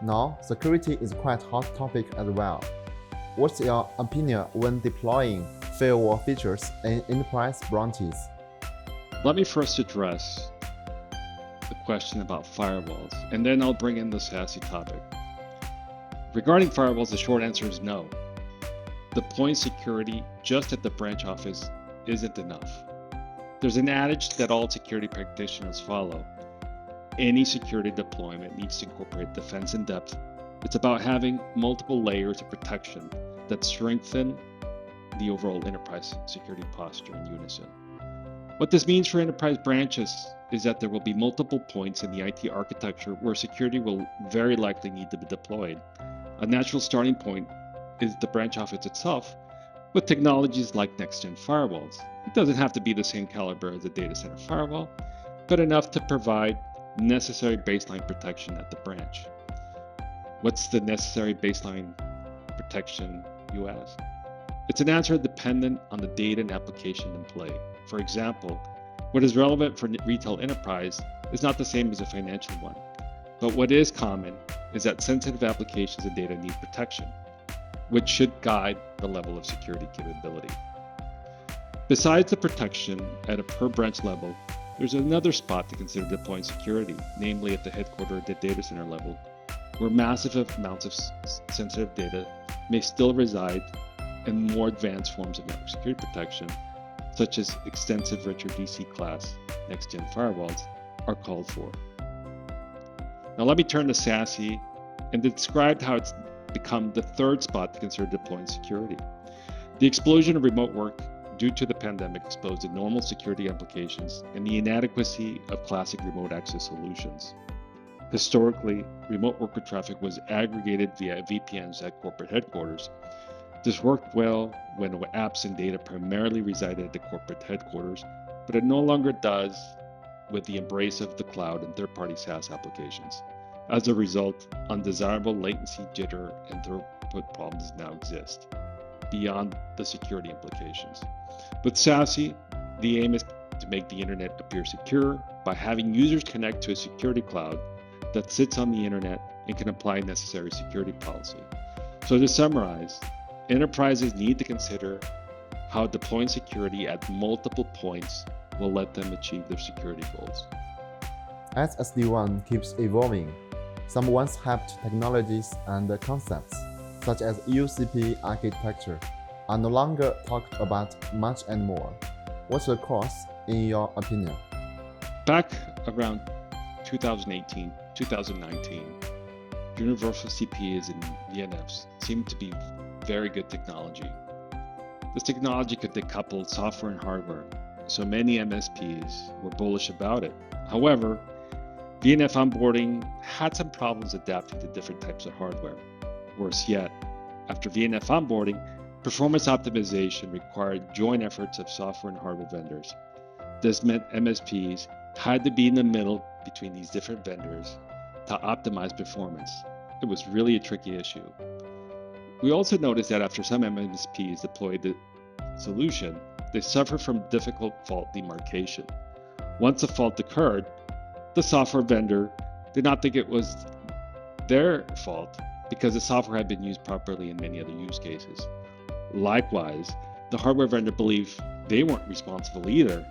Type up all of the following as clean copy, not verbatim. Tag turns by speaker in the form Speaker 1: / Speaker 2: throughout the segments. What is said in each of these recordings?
Speaker 1: Now, security is quite hot topic as well. What's your opinion when deploying firewall features in enterprise branches?
Speaker 2: Let me first address the question about firewalls, and then I'll bring in the SASE topic. Regarding firewalls, the short answer is no. Deploying security just at the branch office isn't enough. There's an adage that all security practitioners follow. Any security deployment needs to incorporate defense in depth. It's about having multiple layers of protection that strengthen the overall enterprise security posture in unison. What this means for enterprise branches is that there will be multiple points in the IT architecture where security will very likely need to be deployed. A natural starting point is the branch office itself, with technologies like next-gen firewalls. It doesn't have to be the same caliber as a data center firewall, but enough to provide necessary baseline protection at the branch. What's the necessary baseline protection, you ask? It's an answer dependent on the data and application in play. For example, what is relevant for retail enterprise is not the same as a financial one. But what is common is that sensitive applications and data need protection, which should guide the level of security capability. Besides the protection at a per branch level, there's another spot to consider deploying security, namely at the headquarters at the data center level, where massive amounts of sensitive data may still reside, and more advanced forms of network security protection, such as extensive Richard DC class next-gen firewalls, are called for. Now let me turn to SASE and describe how it's become the third spot to consider deploying security. The explosion of remote work due to the pandemic exposed enormous security implications and the inadequacy of classic remote access solutions. Historically, remote worker traffic was aggregated via VPNs at corporate headquarters. This worked well when apps and data primarily resided at the corporate headquarters, but it no longer does with the embrace of the cloud and third-party SaaS applications. As a result, undesirable latency, jitter, and throughput problems now exist, beyond the security implications. With SASE, the aim is to make the internet appear secure by having users connect to a security cloud that sits on the internet and can apply necessary security policy. So to summarize, enterprises need to consider how deploying security at multiple points will let them achieve their security goals.
Speaker 1: As SD-WAN keeps evolving, some once hyped technologies and concepts, such as UCP architecture, are no longer talked about much anymore. What's the cause, in your opinion?
Speaker 2: Back around 2018, 2019, universal CPEs and VNFs seemed to be very good technology. This technology could decouple software and hardware, so many MSPs were bullish about it. However, VNF onboarding had some problems adapting to different types of hardware. Worse yet, after VNF onboarding, performance optimization required joint efforts of software and hardware vendors. This meant MSPs had to be in the middle between these different vendors to optimize performance. It was really a tricky issue. We also noticed that after some MSPs deployed the solution, they suffered from difficult fault demarcation. Once a fault occurred, the software vendor did not think it was their fault because the software had been used properly in many other use cases. Likewise, the hardware vendor believed they weren't responsible either.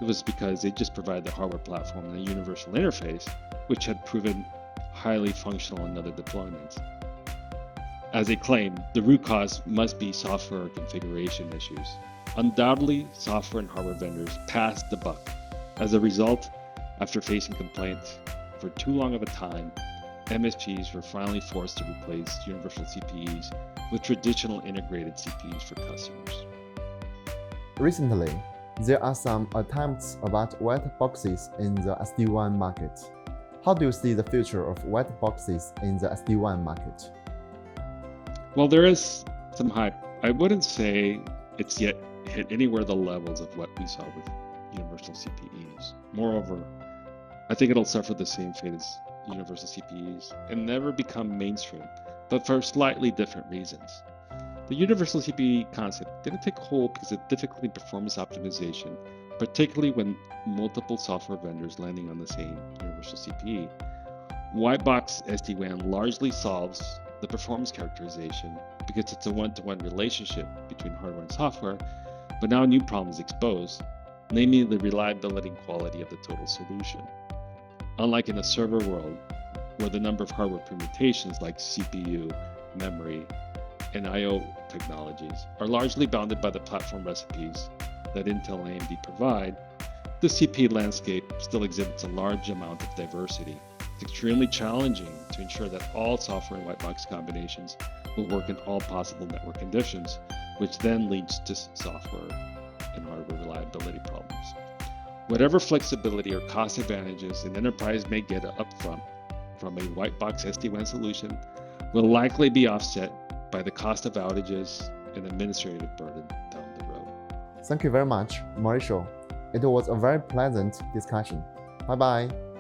Speaker 2: It was because they just provided the hardware platform and a universal interface, which had proven highly functional in other deployments. As they claimed, the root cause must be software configuration issues. Undoubtedly, software and hardware vendors passed the buck. As a result, after facing complaints for too long of a time, MSPs were finally forced to replace universal CPEs with traditional integrated CPEs for customers.
Speaker 1: Recently, there are some attempts about white boxes in the SD-WAN market. How do you see the future of white boxes in the SD-WAN market?
Speaker 2: Well, there is some hype. I wouldn't say it's yet hit anywhere the levels of what we saw with universal CPEs. Moreover, I think it'll suffer the same fate as universal CPEs and never become mainstream, but for slightly different reasons. The universal CPE concept didn't take hold because of difficulty in performance optimization, particularly when multiple software vendors landing on the same universal CPE. White box SD-WAN largely solves the performance characterization because it's a one-to-one relationship between hardware and software, but now a new problem is exposed, namely the reliability and quality of the total solution. Unlike in a server world, where the number of hardware permutations like CPU, memory, and I/O technologies are largely bounded by the platform recipes that Intel and AMD provide, the CPU landscape still exhibits a large amount of diversity. It's extremely challenging to ensure that all software and white box combinations will work in all possible network conditions, which then leads to software and hardware reliability problems. Whatever flexibility or cost advantages an enterprise may get upfront from a white box SD-WAN solution will likely be offset by the cost of outages and administrative burden down the road.
Speaker 1: Thank you very much, Mauricio. It was a very pleasant discussion. Bye bye.